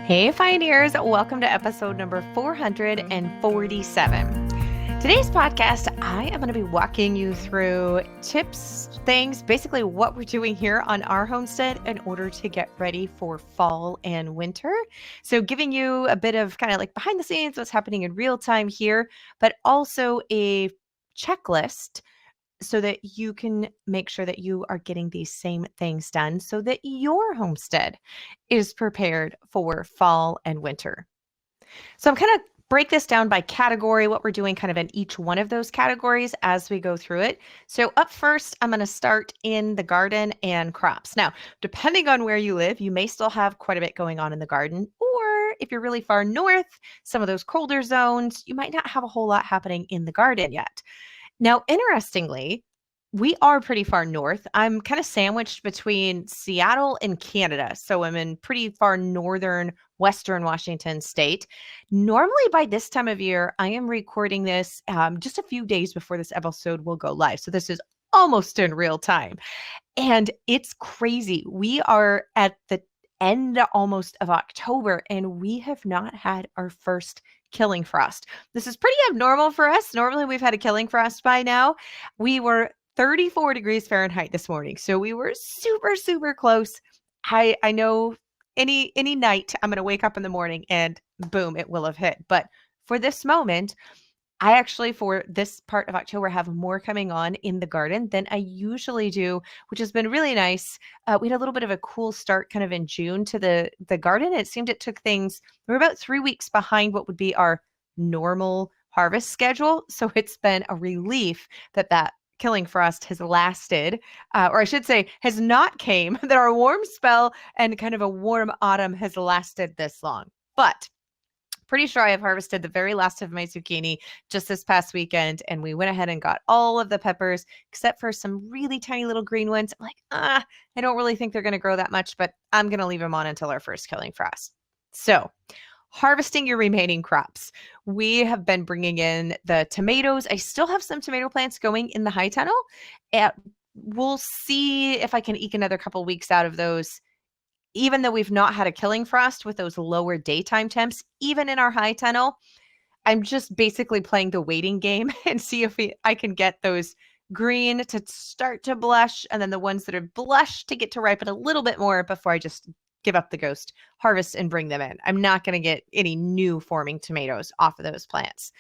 Hey, Pioneers! Welcome to episode number 447. Today's podcast, I am going to be walking you through tips, things, basically what we're doing here on our homestead in order to get ready for fall and winter. So, giving you a bit of kind of like behind the scenes, what's happening in real time here, but also a checklist so that you can make sure that you are getting these same things done so that your homestead is prepared for fall and winter. So I'm kind of break this down by category, what we're doing kind of in each one of those categories as we go through it. So up first, I'm going to start in the garden and crops. Now, depending on where you live, you may still have quite a bit going on in the garden, or if you're really far north, some of those colder zones, you might not have a whole lot happening in the garden yet. Now, interestingly, we are pretty far north. I'm kind of sandwiched between Seattle and Canada. So I'm in pretty far northern, western Washington state. Normally, by this time of year, I am recording this just a few days before this episode will go live. So this is almost in real time. And it's crazy. We are at the end almost of October, and we have not had our first killing frost. This is pretty abnormal for us. Normally, we've had a killing frost by now. We were 34 degrees Fahrenheit this morning, so we were super, super close. I know any night I'm going to wake up in the morning and boom, it will have hit. But for this moment, I actually, for this part of October, have more coming on in the garden than I usually do, which has been really nice. We had a little bit of a cool start kind of in June to the garden. It seemed it took things, we're about 3 weeks behind what would be our normal harvest schedule. So it's been a relief that killing frost has lasted, or I should say has not came, that our warm spell and kind of a warm autumn has lasted this long. But pretty sure I have harvested the very last of my zucchini just this past weekend, and we went ahead and got all of the peppers except for some really tiny little green ones. I'm like, I don't really think they're going to grow that much, but I'm going to leave them on until our first killing frost. So harvesting your remaining crops. We have been bringing in the tomatoes. I still have some tomato plants going in the high tunnel. We'll see if I can eke another couple weeks out of those. Even though we've not had a killing frost with those lower daytime temps, even in our high tunnel, I'm just basically playing the waiting game and see if I can get those green to start to blush, and then the ones that are blushed to get to ripen a little bit more before I just give up the ghost, harvest, and bring them in. I'm not going to get any new forming tomatoes off of those plants.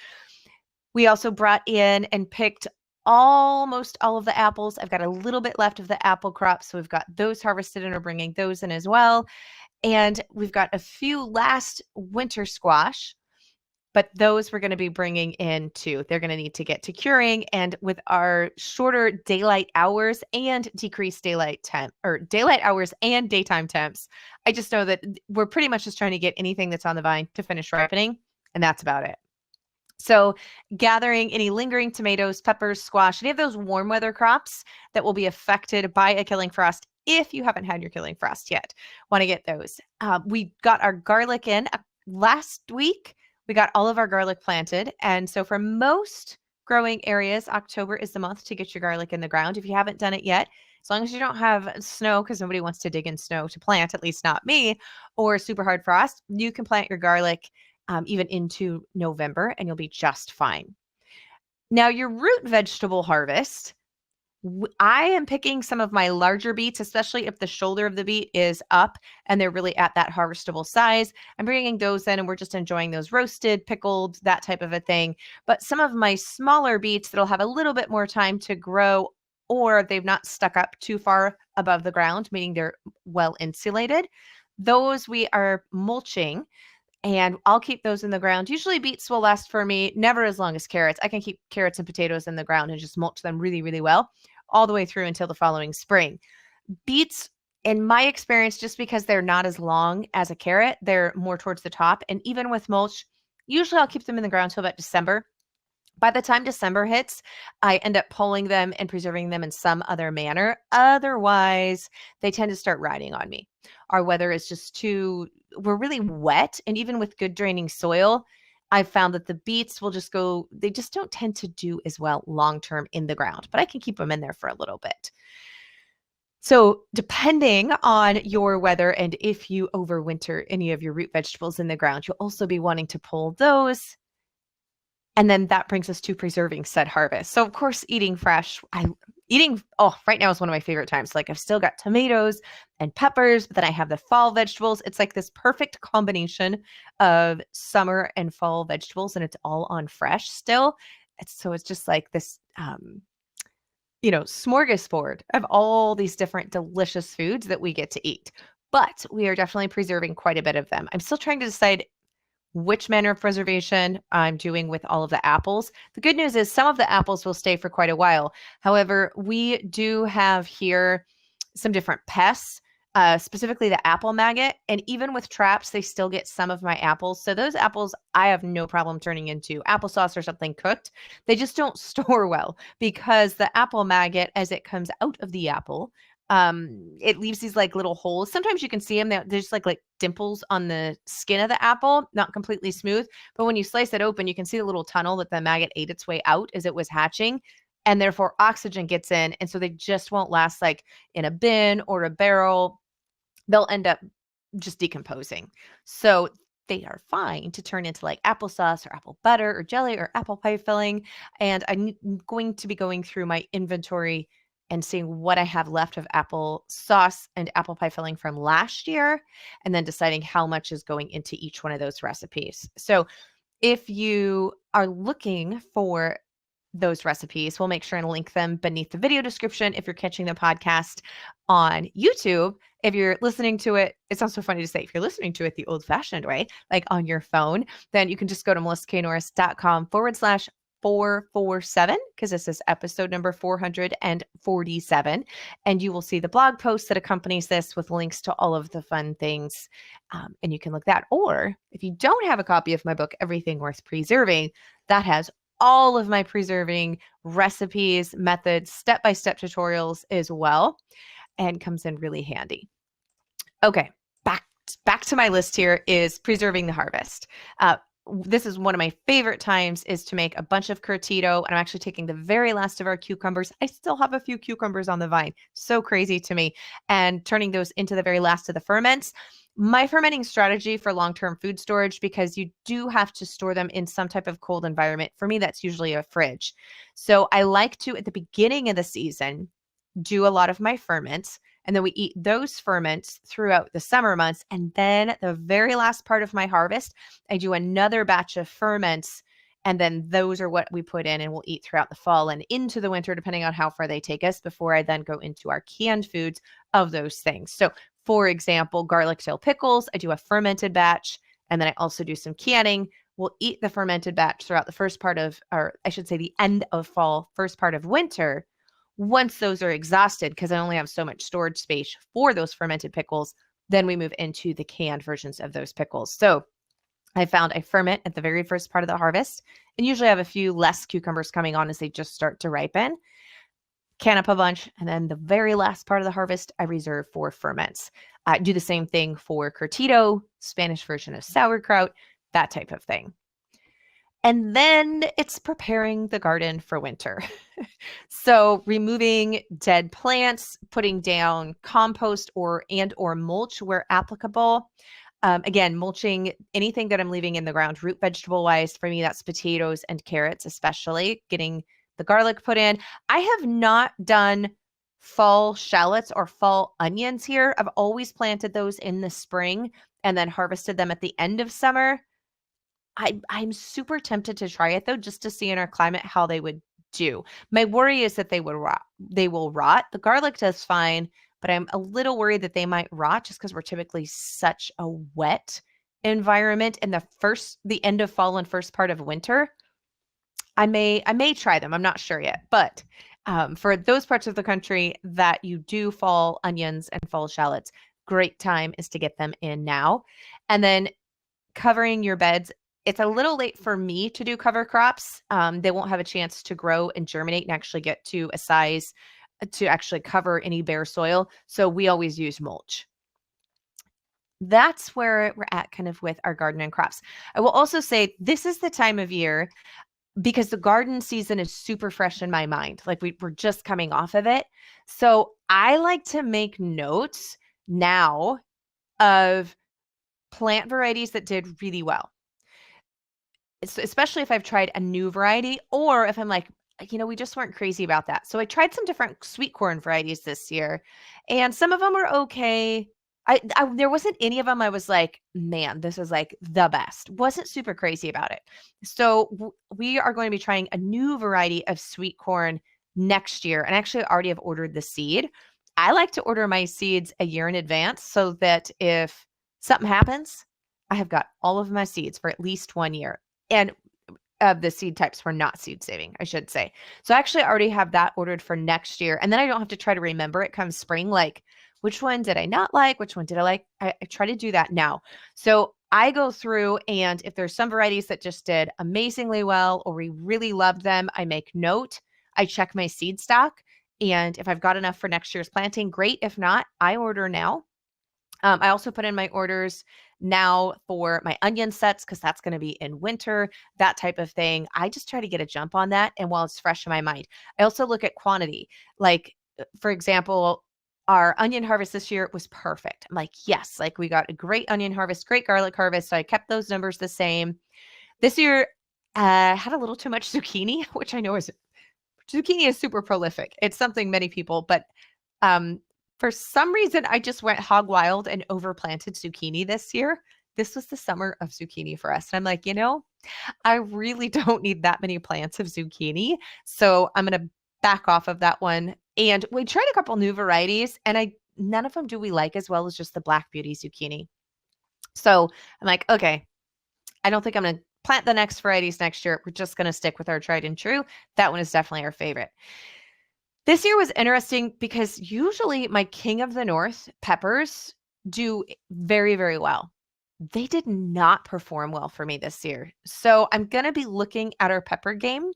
We also brought in and picked almost all of the apples. I've got a little bit left of the apple crop, so we've got those harvested and are bringing those in as well. And we've got a few last winter squash, but those we're going to be bringing in too. They're going to need to get to curing, and with our shorter daylight hours and decreased daylight hours and daytime temps, I just know that we're pretty much just trying to get anything that's on the vine to finish ripening, and that's about it. So gathering any lingering tomatoes, peppers, squash, any of those warm weather crops that will be affected by a killing frost if you haven't had your killing frost yet. Want to get those. We got our garlic in last week. We got all of our garlic planted. And so for most growing areas, October is the month to get your garlic in the ground. If you haven't done it yet, as long as you don't have snow, because nobody wants to dig in snow to plant, at least not me, or super hard frost, you can plant your garlic even into November, and you'll be just fine. Now, your root vegetable harvest, I am picking some of my larger beets, especially if the shoulder of the beet is up and they're really at that harvestable size. I'm bringing those in, and we're just enjoying those roasted, pickled, that type of a thing. But some of my smaller beets that'll have a little bit more time to grow, or they've not stuck up too far above the ground, meaning they're well insulated, those we are mulching. And I'll keep those in the ground. Usually beets will last for me never as long as carrots. I can keep carrots and potatoes in the ground and just mulch them really, really well all the way through until the following spring. Beets, in my experience, just because they're not as long as a carrot, they're more towards the top. And even with mulch, usually I'll keep them in the ground till about December. By the time December hits, I end up pulling them and preserving them in some other manner. Otherwise, they tend to start riding on me. Our weather is just we're really wet. And even with good draining soil, I've found that the beets will just they just don't tend to do as well long-term in the ground, but I can keep them in there for a little bit. So depending on your weather and if you overwinter any of your root vegetables in the ground, you'll also be wanting to pull those. And then that brings us to preserving said harvest. So of course, eating fresh, right now is one of my favorite times. Like I've still got tomatoes and peppers, but then I have the fall vegetables. It's like this perfect combination of summer and fall vegetables, and it's all on fresh still. It's just like this smorgasbord of all these different delicious foods that we get to eat. But we are definitely preserving quite a bit of them. I'm still trying to decide which manner of preservation I'm doing with all of the apples. The good news is some of the apples will stay for quite a while. However, we do have here some different pests, specifically the apple maggot. And even with traps, they still get some of my apples. So those apples, I have no problem turning into applesauce or something cooked. They just don't store well because the apple maggot, as it comes out of the apple, it leaves these like little holes. Sometimes you can see them. There's like dimples on the skin of the apple, not completely smooth. But when you slice it open, you can see the little tunnel that the maggot ate its way out as it was hatching. And therefore oxygen gets in. And so they just won't last like in a bin or a barrel. They'll end up just decomposing. So they are fine to turn into like applesauce or apple butter or jelly or apple pie filling. And I'm going to be going through my inventory and seeing what I have left of apple sauce and apple pie filling from last year, and then deciding how much is going into each one of those recipes. So if you are looking for those recipes, we'll make sure and link them beneath the video description if you're catching the podcast on YouTube. If you're listening to it, it sounds so funny to say, if you're listening to it the old-fashioned way, like on your phone, then you can just go to melissaknorris.com/447, because this is episode number 447, and you will see the blog post that accompanies this with links to all of the fun things, and you can look that. Or if you don't have a copy of my book, Everything Worth Preserving, that has all of my preserving recipes, methods, step-by-step tutorials as well, and comes in really handy. Okay, back to my list here is preserving the harvest. This is one of my favorite times, is to make a bunch of curtido. And I'm actually taking the very last of our cucumbers. I still have a few cucumbers on the vine. So crazy to me. And turning those into the very last of the ferments. My fermenting strategy for long-term food storage, because you do have to store them in some type of cold environment. For me, that's usually a fridge. So I like to, at the beginning of the season, do a lot of my ferments, and then we eat those ferments throughout the summer months. And then the very last part of my harvest, I do another batch of ferments. And then those are what we put in and we'll eat throughout the fall and into the winter, depending on how far they take us, before I then go into our canned foods of those things. So for example, garlic dill pickles, I do a fermented batch, and then I also do some canning. We'll eat the fermented batch throughout the first part of, or I should say the end of fall, first part of winter. Once those are exhausted, because I only have so much storage space for those fermented pickles, then we move into the canned versions of those pickles. So I found I ferment at the very first part of the harvest, and usually I have a few less cucumbers coming on as they just start to ripen. Can up a bunch, and then the very last part of the harvest I reserve for ferments. I do the same thing for curtido, Spanish version of sauerkraut, that type of thing. And then it's preparing the garden for winter. So removing dead plants, putting down compost or mulch where applicable. Again, mulching anything that I'm leaving in the ground, root vegetable wise. For me, that's potatoes and carrots, especially getting the garlic put in. I have not done fall shallots or fall onions here. I've always planted those in the spring and then harvested them at the end of summer. I'm super tempted to try it though, just to see in our climate how they would do. My worry is that they will rot. The garlic does fine, but I'm a little worried that they might rot just because we're typically such a wet environment in the end of fall and first part of winter. I may try them. I'm not sure yet, but for those parts of the country that you do fall onions and fall shallots, great time is to get them in now. And then covering your beds. It's a little late for me to do cover crops. They won't have a chance to grow and germinate and actually get to a size to actually cover any bare soil. So we always use mulch. That's where we're at kind of with our garden and crops. I will also say this is the time of year because the garden season is super fresh in my mind. Like we're just coming off of it. So I like to make notes now of plant varieties that did really well. Especially if I've tried a new variety, or if I'm like, we just weren't crazy about that. So I tried some different sweet corn varieties this year, and some of them were okay. There wasn't any of them I was like, man, this is like the best. Wasn't super crazy about it. So we are going to be trying a new variety of sweet corn next year, and actually I already have ordered the seed. I like to order my seeds a year in advance so that if something happens, I have got all of my seeds for at least 1 year. And of the seed types for not seed saving, I should say. So I actually already have that ordered for next year. And then I don't have to try to remember it come spring, like which one did I not like? Which one did I like? I try to do that now. So I go through, and if there's some varieties that just did amazingly well, or we really loved them, I make note. I check my seed stock. And if I've got enough for next year's planting, great. If not, I order now. I also put in my orders now for my onion sets because that's going to be in winter, that type of thing. I just try to get a jump on that. And while it's fresh in my mind, I also look at quantity. Like, for example, our onion harvest this year was perfect. I'm like, yes, like we got a great onion harvest, great garlic harvest. So I kept those numbers the same. This year, had a little too much zucchini, which I know zucchini is super prolific. It's something many people, but for some reason, I just went hog wild and overplanted zucchini this year. This was the summer of zucchini for us. And I'm like, I really don't need that many plants of zucchini. So I'm going to back off of that one. And we tried a couple new varieties, and none of them do we like as well as just the Black Beauty zucchini. So I'm like, okay, I don't think I'm going to plant the next varieties next year. We're just going to stick with our tried and true. That one is definitely our favorite. This year was interesting because usually my King of the North peppers do very, very well. They did not perform well for me this year. So I'm going to be looking at our pepper game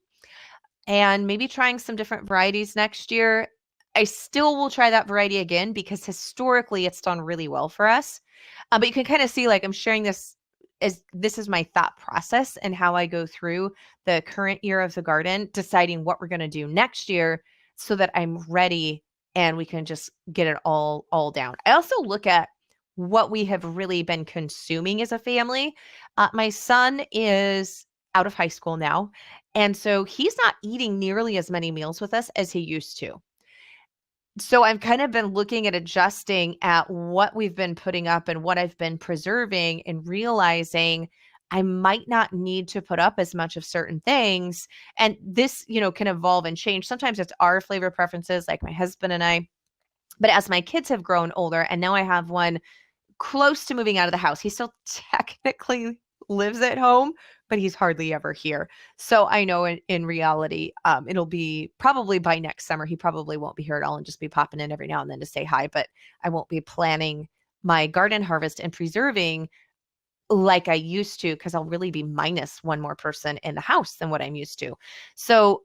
and maybe trying some different varieties next year. I still will try that variety again because historically it's done really well for us. But you can kind of see, like, I'm sharing this as this is my thought process and how I go through the current year of the garden, deciding what we're going to do next year so that I'm ready and we can just get it all down. I also look at what we have really been consuming as a family. My son is out of high school now, and so he's not eating nearly as many meals with us as he used to. So I've kind of been looking at adjusting at what we've been putting up and what I've been preserving, and realizing I might not need to put up as much of certain things. And this, can evolve and change. Sometimes it's our flavor preferences, like my husband and I. But as my kids have grown older, and now I have one close to moving out of the house, he still technically lives at home, but he's hardly ever here. So I know in reality, it'll be probably by next summer, he probably won't be here at all and just be popping in every now and then to say hi, but I won't be planning my garden harvest and preserving like I used to, because I'll really be minus one more person in the house than what I'm used to. So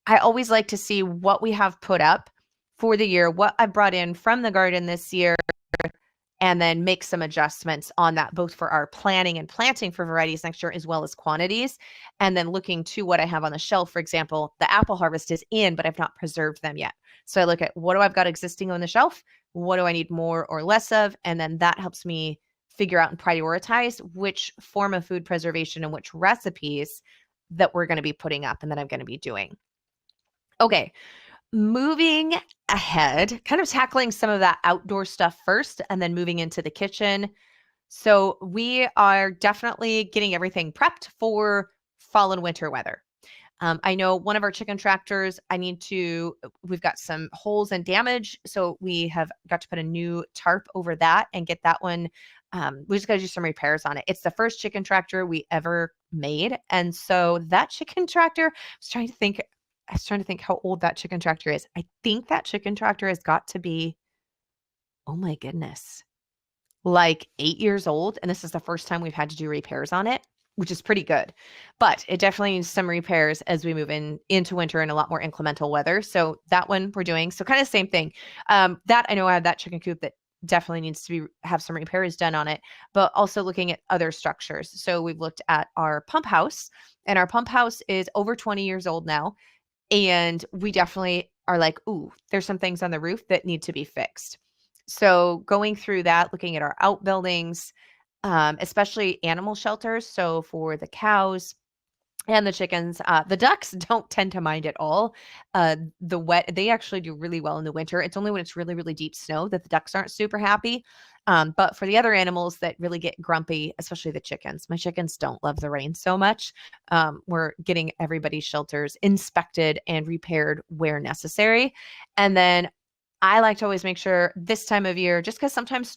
I always like to see what we have put up for the year, what I brought in from the garden this year, and then make some adjustments on that, both for our planning and planting for varieties next year, as well as quantities. And then looking to what I have on the shelf. For example, the apple harvest is in, but I've not preserved them yet. So I look at what do I've got existing on the shelf? What do I need more or less of? And then that helps me figure out and prioritize which form of food preservation and which recipes that we're going to be putting up and that I'm going to be doing. Okay. Moving ahead, kind of tackling some of that outdoor stuff first and then moving into the kitchen. So we are definitely getting everything prepped for fall and winter weather. I know one of our chicken tractors, we've got some holes and damage. So we have got to put a new tarp over that and get that one. We just got to do some repairs on it. It's the first chicken tractor we ever made. And so that chicken tractor, I was trying to think how old that chicken tractor is. I think that chicken tractor has got to be, oh my goodness, like 8 years old. And this is the first time we've had to do repairs on it, which is pretty good. But it definitely needs some repairs as we move into winter and a lot more inclemental weather. So that one we're doing. So kind of same thing. That I know I have that chicken coop that definitely needs to have some repairs done on it, but also looking at other structures. So we've looked at our pump house, and our pump house is over 20 years old now. And we definitely are like, ooh, there's some things on the roof that need to be fixed. So going through that, looking at our outbuildings, especially animal shelters. So for the cows, and the chickens, the ducks don't tend to mind at all. They actually do really well in the winter. It's only when it's really, really deep snow that the ducks aren't super happy. But for the other animals that really get grumpy, especially the chickens, my chickens don't love the rain so much. We're getting everybody's shelters inspected and repaired where necessary. And then I like to always make sure this time of year, just because sometimes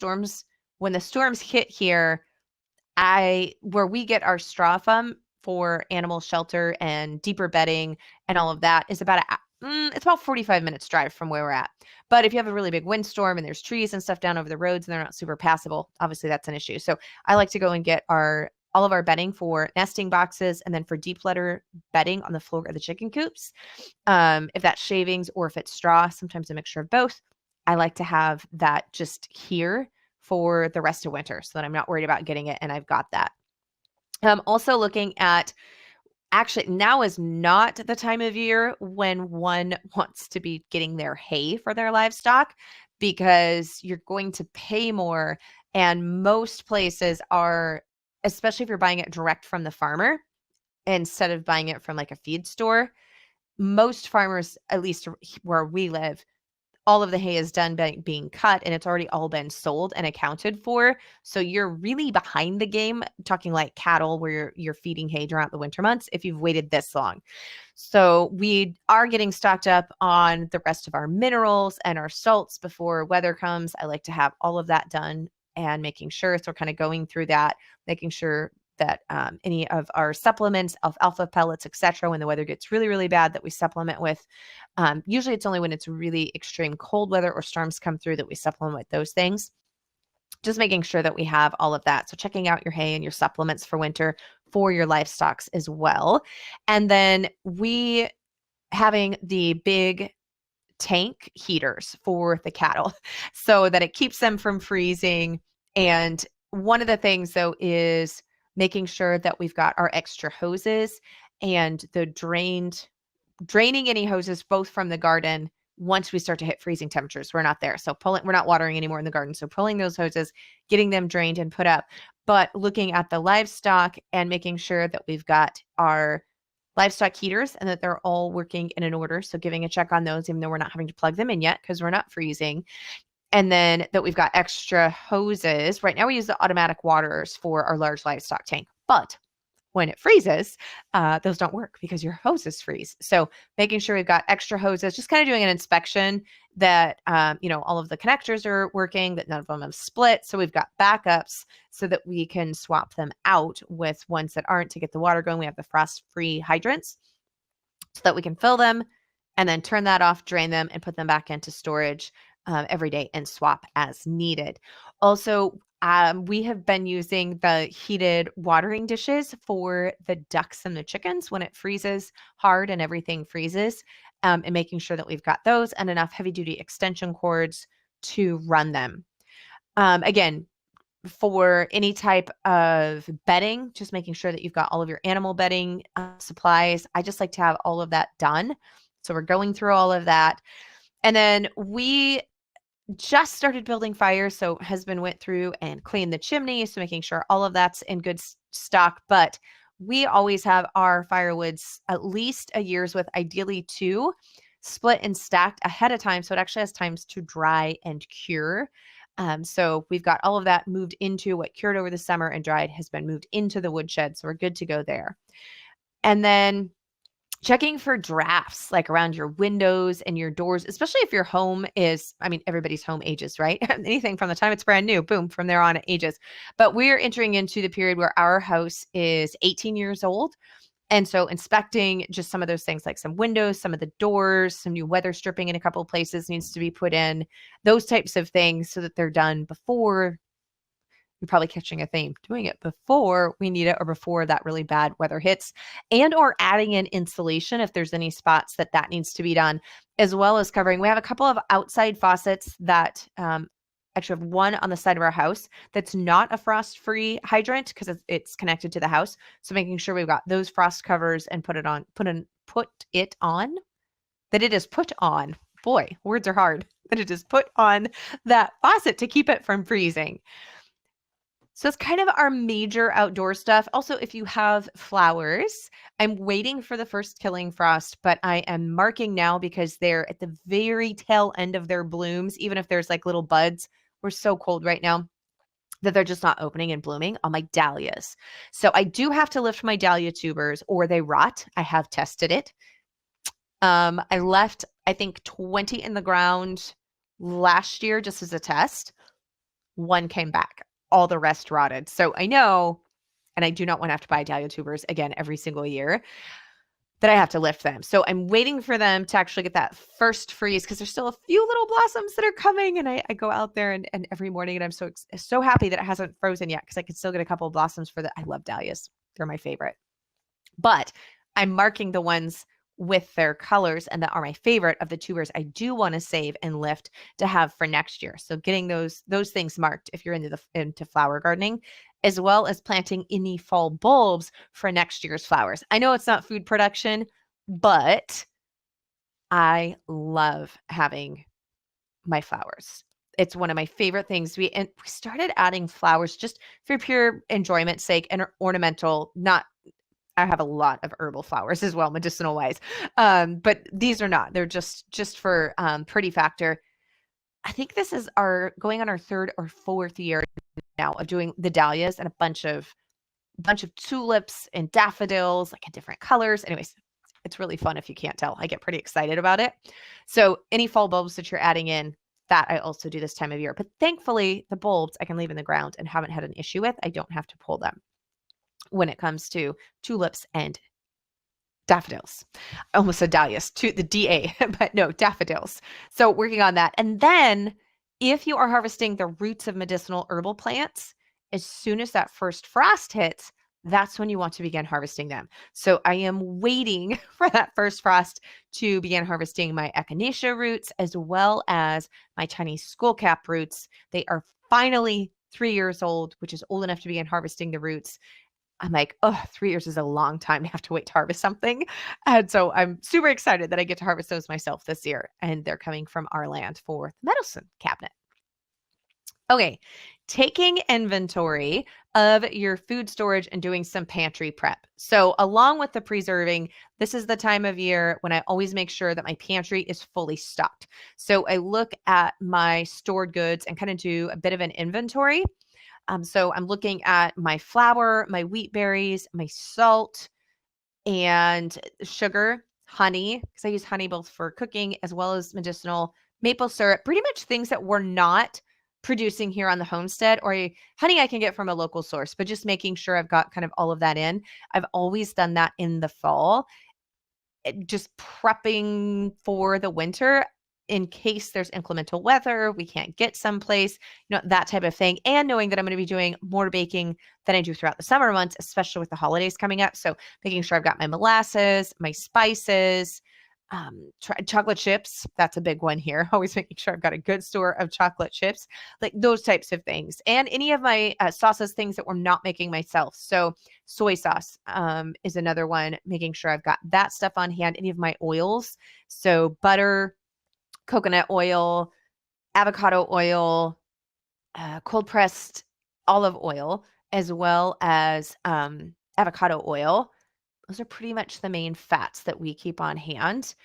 when the storms hit here, where we get our straw from for animal shelter and deeper bedding and all of that is it's about 45 minutes drive from where we're at. But if you have a really big windstorm and there's trees and stuff down over the roads and they're not super passable, obviously that's an issue. So I like to go and get all of our bedding for nesting boxes and then for deep litter bedding on the floor of the chicken coops. If that's shavings or if it's straw, sometimes a mixture of both. I like to have that just here for the rest of winter so that I'm not worried about getting it and I've got that. Also looking at, actually now is not the time of year when one wants to be getting their hay for their livestock because you're going to pay more, and most places are, especially if you're buying it direct from the farmer instead of buying it from like a feed store, most farmers, at least where we live, all of the hay is done being cut and it's already all been sold and accounted for. So you're really behind the game, talking like cattle where you're feeding hay throughout the winter months if you've waited this long. So we are getting stocked up on the rest of our minerals and our salts before weather comes. I like to have all of that done and making sure. So we're kind of going through that, making sure that any of our supplements, alfalfa pellets, etc., when the weather gets really, really bad, that we supplement with. Usually it's only when it's really extreme cold weather or storms come through that we supplement with those things. Just making sure that we have all of that. So checking out your hay and your supplements for winter for your livestock as well. And then we having the big tank heaters for the cattle so that it keeps them from freezing. And one of the things though is making sure that we've got our extra hoses and the draining any hoses both from the garden once we start to hit freezing temperatures. We're not there. So we're not watering anymore in the garden. So pulling those hoses, getting them drained and put up, but looking at the livestock and making sure that we've got our livestock heaters and that they're all working in an order. So giving a check on those, even though we're not having to plug them in yet because we're not freezing. And then that we've got extra hoses. Right now we use the automatic waterers for our large livestock tank, but when it freezes, those don't work because your hoses freeze. So making sure we've got extra hoses, just kind of doing an inspection that, all of the connectors are working, that none of them have split. So we've got backups so that we can swap them out with ones that aren't to get the water going. We have the frost-free hydrants so that we can fill them and then turn that off, drain them, and put them back into storage every day and swap as needed. Also, we have been using the heated watering dishes for the ducks and the chickens when it freezes hard and everything freezes, and making sure that we've got those and enough heavy duty extension cords to run them. Again, for any type of bedding, just making sure that you've got all of your animal bedding supplies. I just like to have all of that done. So we're going through all of that. And then we just started building fires. So husband went through and cleaned the chimney. So making sure all of that's in good stock. But we always have our firewoods at least a year's with, ideally 2, split and stacked ahead of time. So it actually has times to dry and cure. So we've got all of that moved into what cured over the summer and dried has been moved into the woodshed. So we're good to go there. And then checking for drafts like around your windows and your doors, especially if your home is, everybody's home ages, right? Anything from the time it's brand new, boom, from there on it ages. But we're entering into the period where our house is 18 years old. And so inspecting just some of those things like some windows, some of the doors, some new weather stripping in a couple of places needs to be put in, those types of things so that they're done before. You're probably catching a theme, doing it before we need it or before that really bad weather hits, and or adding in insulation if there's any spots that needs to be done, as well as covering. We have a couple of outside faucets that actually have one on the side of our house that's not a frost-free hydrant because it's connected to the house. So making sure we've got those frost covers and put it on, that it is put on. Boy, words are hard. That it is put on that faucet to keep it from freezing. So it's kind of our major outdoor stuff. Also, if you have flowers, I'm waiting for the first killing frost, but I am marking now because they're at the very tail end of their blooms, even if there's like little buds. We're so cold right now that they're just not opening and blooming on my dahlias. So I do have to lift my dahlia tubers or they rot. I have tested it. I left, I think, 20 in the ground last year just as a test. One came back. All the rest rotted. So I know, and I do not want to have to buy dahlia tubers again every single year, that I have to lift them. So I'm waiting for them to actually get that first freeze because there's still a few little blossoms that are coming. And I go out there and every morning and I'm so happy that it hasn't frozen yet because I could still get a couple of blossoms for that. I love dahlias. They're my favorite. But I'm marking the ones with their colors and that are my favorite of the tubers I do want to save and lift to have for next year. So getting those things marked if you're into flower gardening, as well as planting any fall bulbs for next year's flowers. I know it's not food production, but I love having my flowers. It's one of my favorite things. We started adding flowers just for pure enjoyment's sake and ornamental, I have a lot of herbal flowers as well, medicinal wise. But these are not. They're just for pretty factor. I think this is going on our third or fourth year now of doing the dahlias and a bunch of tulips and daffodils, like in different colors. Anyways, it's really fun if you can't tell. I get pretty excited about it. So any fall bulbs that you're adding in, that I also do this time of year. But thankfully, the bulbs I can leave in the ground and haven't had an issue with. I don't have to pull them when it comes to tulips and daffodils. I almost said dahlias, to the DA, but no, daffodils. So working on that. And then if you are harvesting the roots of medicinal herbal plants, as soon as that first frost hits, that's when you want to begin harvesting them. So I am waiting for that first frost to begin harvesting my echinacea roots as well as my Chinese skullcap roots. They are finally 3 years old, which is old enough to begin harvesting the roots. I'm like, oh, 3 years is a long time to have to wait to harvest something. And so I'm super excited that I get to harvest those myself this year. And they're coming from our land for the medicine cabinet. Okay, taking inventory of your food storage and doing some pantry prep. So along with the preserving, this is the time of year when I always make sure that my pantry is fully stocked. So I look at my stored goods and kind of do a bit of an inventory. So I'm looking at my flour, my wheat berries, my salt, and sugar, honey, because I use honey both for cooking as well as medicinal, maple syrup, pretty much things that we're not producing here on the homestead, or honey I can get from a local source, but just making sure I've got kind of all of that in. I've always done that in the fall, just prepping for the winter in case there's inclement weather, we can't get someplace, that type of thing. And knowing that I'm going to be doing more baking than I do throughout the summer months, especially with the holidays coming up. So making sure I've got my molasses, my spices, chocolate chips. That's a big one here. Always making sure I've got a good store of chocolate chips, like those types of things. And any of my sauces, things that we're not making myself. So soy sauce is another one, making sure I've got that stuff on hand. Any of my oils. So butter, coconut oil, avocado oil, cold pressed olive oil, as well as avocado oil. Those are pretty much the main fats that we keep on hand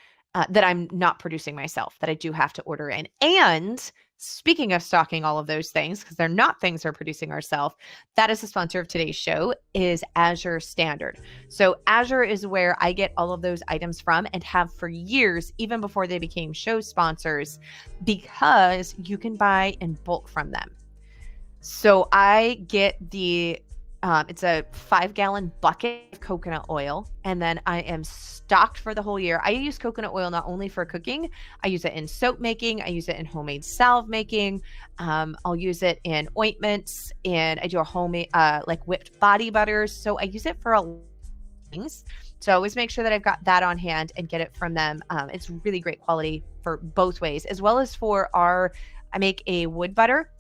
that I'm not producing myself, that I do have to order in. And speaking of stocking all of those things, because they're not things we're producing ourselves, that is the sponsor of today's show, is Azure Standard. So Azure is where I get all of those items from and have for years, even before they became show sponsors, because you can buy in bulk from them. So I get it's a 5-gallon bucket of coconut oil, and then I am stocked for the whole year. I use coconut oil not only for cooking, I use it in soap making, I use it in homemade salve making, I'll use it in ointments, and I do a homemade like whipped body butters. So I use it for a lot of things. So I always make sure that I've got that on hand and get it from them. It's really great quality for both ways, as well as for I make a wood butter.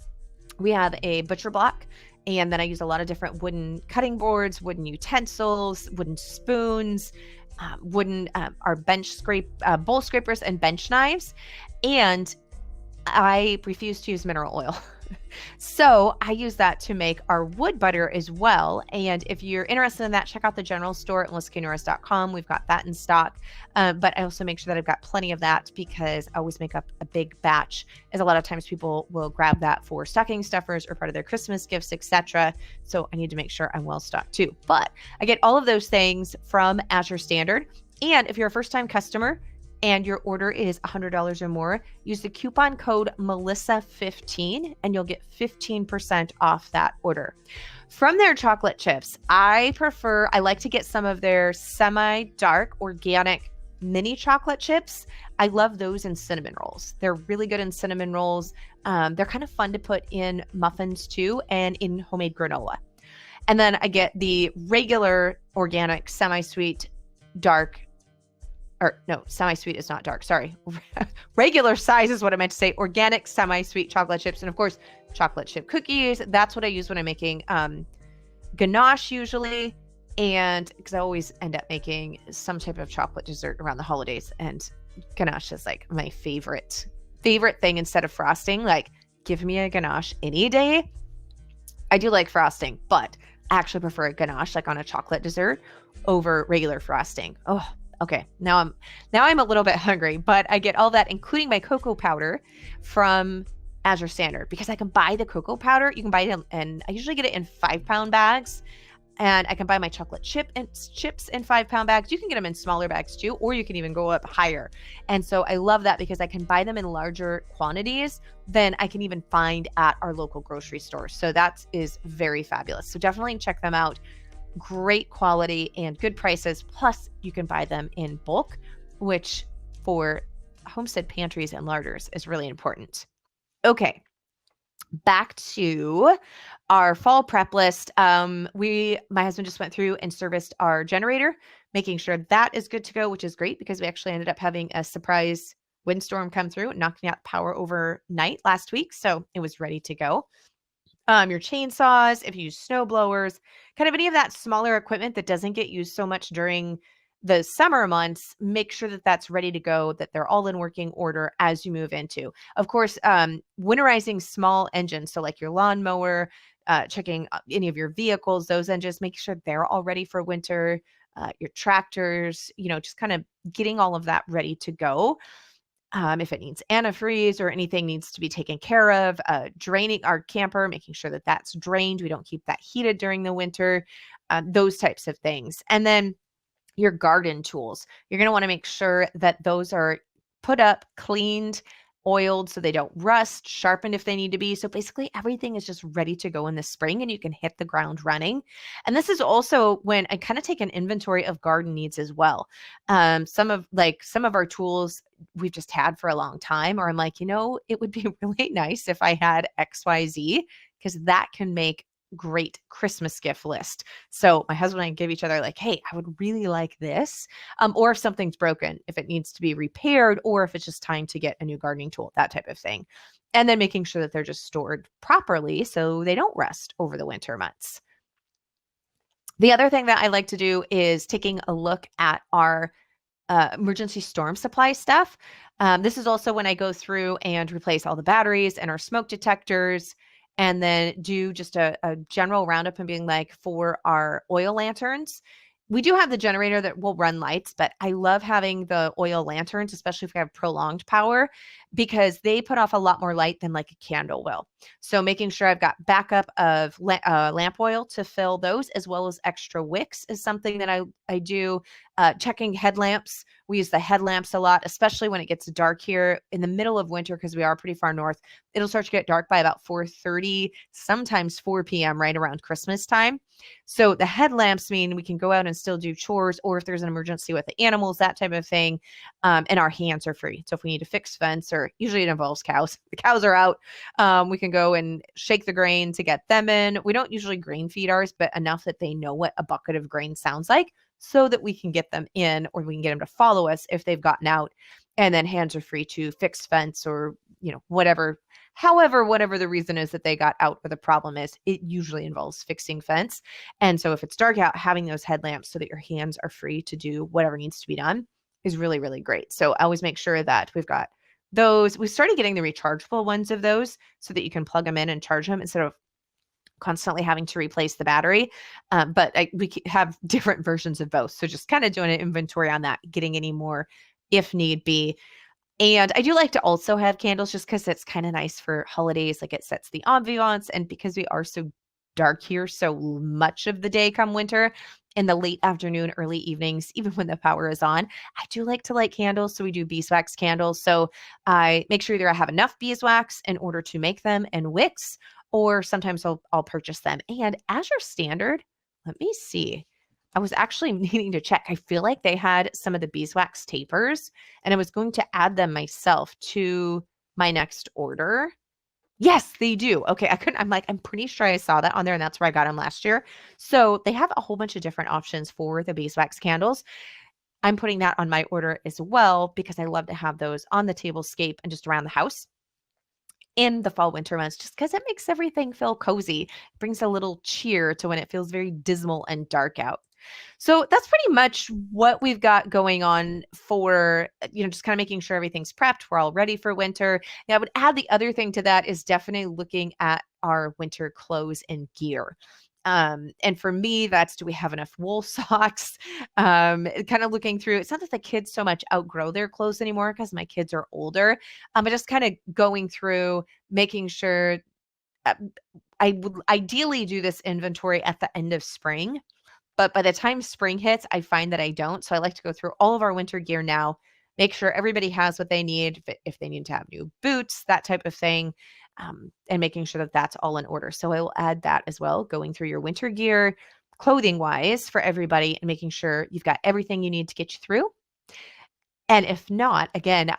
We have a butcher block, and then I use a lot of different wooden cutting boards, wooden utensils, wooden spoons, our bowl scrapers and bench knives. And I refuse to use mineral oil. So I use that to make our wood butter as well. And if you're interested in that, check out the general store at melissanorris.com. We've got that in stock. But I also make sure that I've got plenty of that because I always make up a big batch, as a lot of times people will grab that for stocking stuffers or part of their Christmas gifts, etc. So I need to make sure I'm well stocked too. But I get all of those things from Azure Standard. And if you're a first-time customer, and your order is $100 or more, use the coupon code Melissa15 and you'll get 15% off that order. From their chocolate chips, I like to get some of their semi-dark organic mini chocolate chips. I love those in cinnamon rolls. They're really good in cinnamon rolls. They're kind of fun to put in muffins too, and in homemade granola. And then I get the regular organic semi-sweet dark, or no, semi-sweet is not dark, sorry. Regular size is what I meant to say. Organic semi-sweet chocolate chips. And of course, chocolate chip cookies. That's what I use when I'm making ganache usually. And because I always end up making some type of chocolate dessert around the holidays. And ganache is like my favorite thing instead of frosting. Like, give me a ganache any day. I do like frosting, but I actually prefer a ganache like on a chocolate dessert over regular frosting. Oh, okay. Now I'm a little bit hungry, but I get all that, including my cocoa powder from Azure Standard, because I can buy the cocoa powder. You can buy it and I usually get it in 5-pound bags, and I can buy my chocolate chips in 5-pound bags. You can get them in smaller bags too, or you can even go up higher. And so I love that because I can buy them in larger quantities than I can even find at our local grocery store. So that is very fabulous. So definitely check them out. Great quality and good prices. Plus, you can buy them in bulk, which for homestead pantries and larders is really important. Okay, back to our fall prep list. My husband just went through and serviced our generator, making sure that is good to go, which is great because we actually ended up having a surprise windstorm come through, knocking out power overnight last week. So it was ready to go. Your chainsaws, if you use snow blowers, kind of any of that smaller equipment that doesn't get used so much during the summer months, make sure that that's ready to go, that they're all in working order as you move into. Of course, winterizing small engines, so like your lawnmower, checking any of your vehicles, those engines, make sure they're all ready for winter. Your tractors, just kind of getting all of that ready to go. If it needs antifreeze or anything needs to be taken care of, draining our camper, making sure that that's drained. We don't keep that heated during the winter, those types of things. And then your garden tools, you're going to want to make sure that those are put up, cleaned, oiled so they don't rust, sharpened if they need to be. So basically everything is just ready to go in the spring and you can hit the ground running. And this is also when I kind of take an inventory of garden needs as well. Some of our tools we've just had for a long time, or I'm like, it would be really nice if I had XYZ, because that can make great Christmas gift list. So my husband and I give each other like, hey, I would really like this. Or if something's broken, if it needs to be repaired, or if it's just time to get a new gardening tool, that type of thing. And then making sure that they're just stored properly so they don't rust over the winter months. The other thing that I like to do is taking a look at our emergency storm supply stuff. This is also when I go through and replace all the batteries and our smoke detectors, and then do just a general roundup and being like, for our oil lanterns, we do have the generator that will run lights, but I love having the oil lanterns, especially if we have prolonged power, because they put off a lot more light than like a candle will. So making sure I've got backup of lamp oil to fill those, as well as extra wicks is something that I do. Checking headlamps. We use the headlamps a lot, especially when it gets dark here in the middle of winter, because we are pretty far north. It'll start to get dark by about 4:30, sometimes 4 p.m. right around Christmas time. So the headlamps mean we can go out and still do chores, or if there's an emergency with the animals, that type of thing. And our hands are free. So if we need to fix fence, or usually it involves cows, the cows are out. We can go and shake the grain to get them in. We don't usually grain feed ours, but enough that they know what a bucket of grain sounds like, so that we can get them in, or we can get them to follow us if they've gotten out. And then hands are free to fix fence or, whatever However, whatever the reason is that they got out or the problem is, it usually involves fixing fence. And so if it's dark out, having those headlamps so that your hands are free to do whatever needs to be done is really, really great. So I always make sure that we've got those. We started getting the rechargeable ones of those so that you can plug them in and charge them instead of constantly having to replace the battery. But we have different versions of both. So just kind of doing an inventory on that, getting any more if need be. And I do like to also have candles just because it's kind of nice for holidays. Like it sets the ambiance. And because we are so dark here so much of the day come winter, in the late afternoon, early evenings, even when the power is on, I do like to light candles. So we do beeswax candles. So I make sure either I have enough beeswax in order to make them and wicks, or sometimes I'll purchase them. And as your standard, let me see. I was actually needing to check. I feel like they had some of the beeswax tapers, and I was going to add them myself to my next order. Yes, they do. Okay, I'm pretty sure I saw that on there, and that's where I got them last year. So they have a whole bunch of different options for the beeswax candles. I'm putting that on my order as well because I love to have those on the tablescape and just around the house in the fall winter months, just because it makes everything feel cozy. It brings a little cheer to when it feels very dismal and dark out. So that's pretty much what we've got going on for, just kind of making sure everything's prepped. We're all ready for winter. Yeah, I would add the other thing to that is definitely looking at our winter clothes and gear. And for me, that's, do we have enough wool socks? Kind of looking through, it's not that the kids so much outgrow their clothes anymore because my kids are older, but just kind of going through, making sure I would ideally do this inventory at the end of spring. But by the time spring hits, I find that I don't. So I like to go through all of our winter gear now, make sure everybody has what they need, if they need to have new boots, that type of thing, and making sure that that's all in order. So I will add that as well, going through your winter gear, clothing wise for everybody, and making sure you've got everything you need to get you through. And if not, again,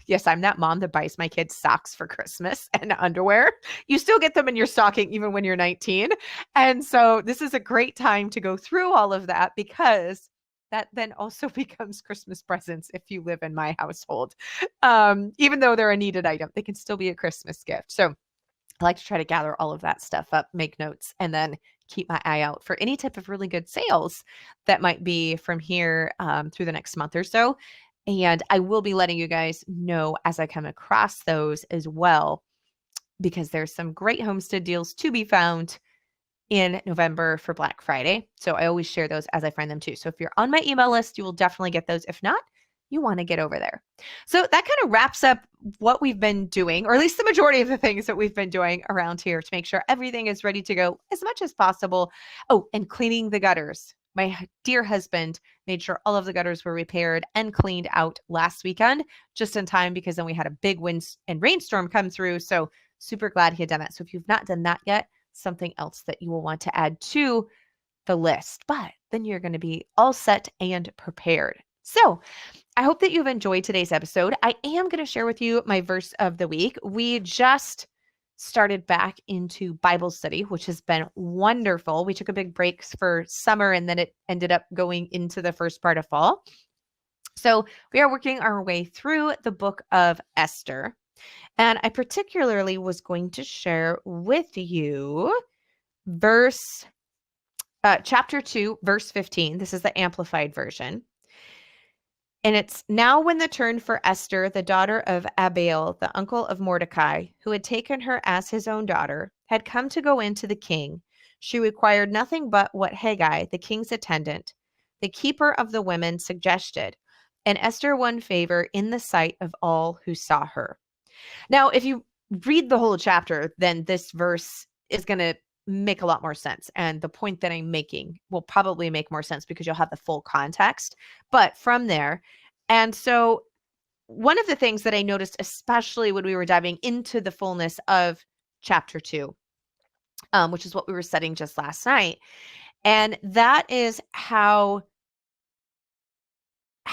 yes, I'm that mom that buys my kids socks for Christmas and underwear. You still get them in your stocking even when you're 19. And so this is a great time to go through all of that because that then also becomes Christmas presents if you live in my household. Even though they're a needed item, they can still be a Christmas gift. So I like to try to gather all of that stuff up, make notes, and then keep my eye out for any type of really good sales that might be from here through the next month or so. And I will be letting you guys know as I come across those as well, because there's some great homestead deals to be found in November for Black Friday. So I always share those as I find them too. So if you're on my email list, you will definitely get those. If not, you want to get over there. So that kind of wraps up what we've been doing, or at least the majority of the things that we've been doing around here to make sure everything is ready to go as much as possible. Oh, and cleaning the gutters. My dear husband made sure all of the gutters were repaired and cleaned out last weekend, just in time, because then we had a big wind and rainstorm come through. So super glad he had done that. So if you've not done that yet, something else that you will want to add to the list, but then you're going to be all set and prepared. So I hope that you've enjoyed today's episode. I am going to share with you my verse of the week. We just started back into Bible study, which has been wonderful. We took a big break for summer, and then it ended up going into the first part of fall. So we are working our way through the book of Esther. And I particularly was going to share with you chapter 2, verse 15. This is the Amplified version. And it's, now when the turn for Esther, the daughter of Abiel, the uncle of Mordecai, who had taken her as his own daughter, had come to go in to the king, she required nothing but what Haggai, the king's attendant, the keeper of the women, suggested, and Esther won favor in the sight of all who saw her. Now, if you read the whole chapter, then this verse is going to make a lot more sense. And the point that I'm making will probably make more sense because you'll have the full context. But from there, and so one of the things that I noticed, especially when we were diving into the fullness of chapter 2, which is what we were studying just last night, and that is how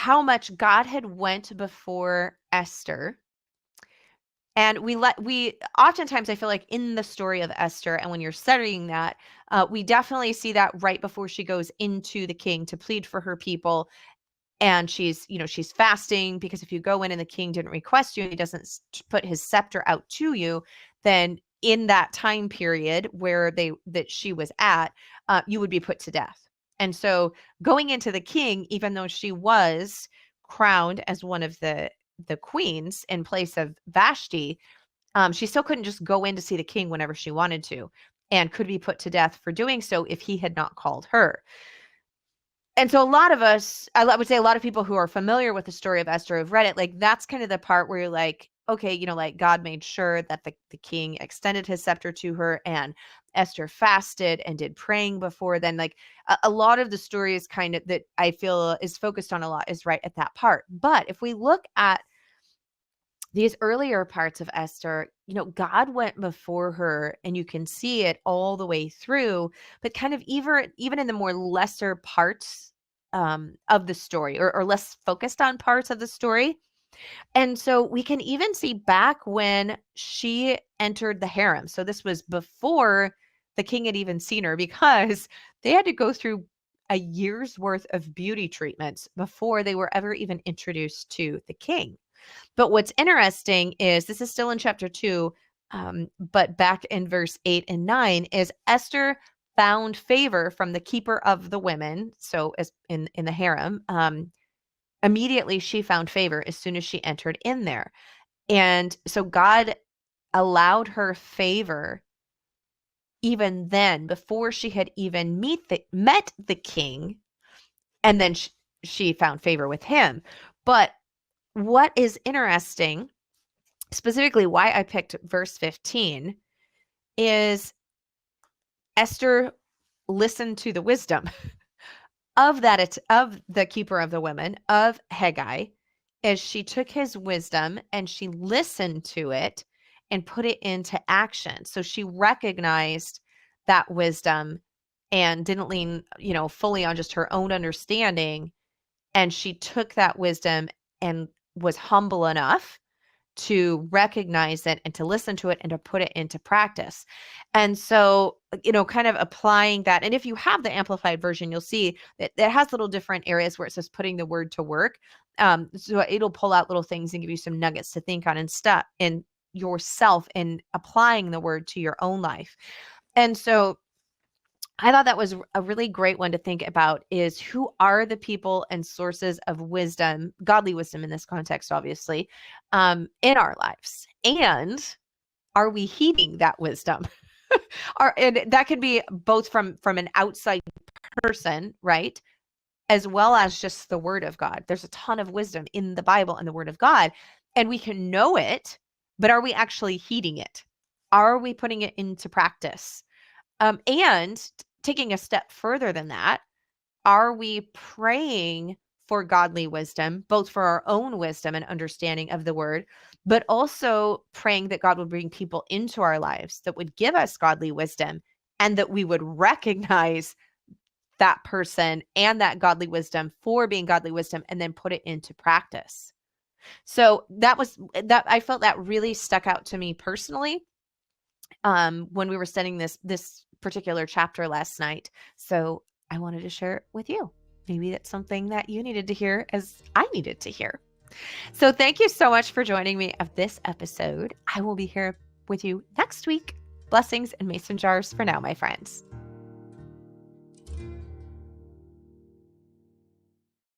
much God had went before Esther. And we oftentimes, I feel like in the story of Esther, and when you're studying that, we definitely see that right before she goes into the king to plead for her people. And she's fasting, because if you go in and the king didn't request you and he doesn't put his scepter out to you, then in that time period that she was at, you would be put to death. And so going into the king, even though she was crowned as one of the queens in place of Vashti, she still couldn't just go in to see the king whenever she wanted to, and could be put to death for doing so if he had not called her. And so a lot of us, I would say a lot of people who are familiar with the story of Esther have read it, like that's kind of the part where you're like, okay, like God made sure that the king extended his scepter to her, and Esther fasted and did praying before then. Like a lot of the story is kind of, that I feel is focused on a lot, is right at that part. But if we look at these earlier parts of Esther, God went before her, and you can see it all the way through, but kind of even in the more lesser parts of the story, or less focused on parts of the story. And so we can even see back when she entered the harem. So this was before the king had even seen her, because they had to go through a year's worth of beauty treatments before they were ever even introduced to the king. But what's interesting is, this is still in chapter 2, but back in verse 8 and 9, is Esther found favor from the keeper of the women. So as in the harem, immediately she found favor as soon as she entered in there. And so God allowed her favor even then, before she had even met the king, and then she found favor with him. But what is interesting, specifically why I picked verse 15, is Esther listened to the wisdom of the keeper of the women, of Haggai, as she took his wisdom and she listened to it and put it into action. So she recognized that wisdom and didn't lean, fully on just her own understanding. And she took that wisdom and was humble enough to recognize it and to listen to it and to put it into practice. And so, kind of applying that. And if you have the amplified version, you'll see that it has little different areas where it says putting the word to work. So it'll pull out little things and give you some nuggets to think on and stuff in yourself, and applying the word to your own life. And so I thought that was a really great one to think about, is who are the people and sources of wisdom, godly wisdom in this context, obviously, in our lives. And are we heeding that wisdom? And that could be both from an outside person, right? As well as just the word of God. There's a ton of wisdom in the Bible and the word of God, and we can know it, but are we actually heeding it? Are we putting it into practice? And taking a step further than that, are we praying for godly wisdom, both for our own wisdom and understanding of the word, but also praying that God would bring people into our lives that would give us godly wisdom, and that we would recognize that person and that godly wisdom for being godly wisdom, and then put it into practice. So that I felt that really stuck out to me personally when we were studying this particular chapter last night. So I wanted to share it with you. Maybe that's something that you needed to hear as I needed to hear. So thank you so much for joining me of this episode. I will be here with you next week. Blessings and mason jars for now, my friends.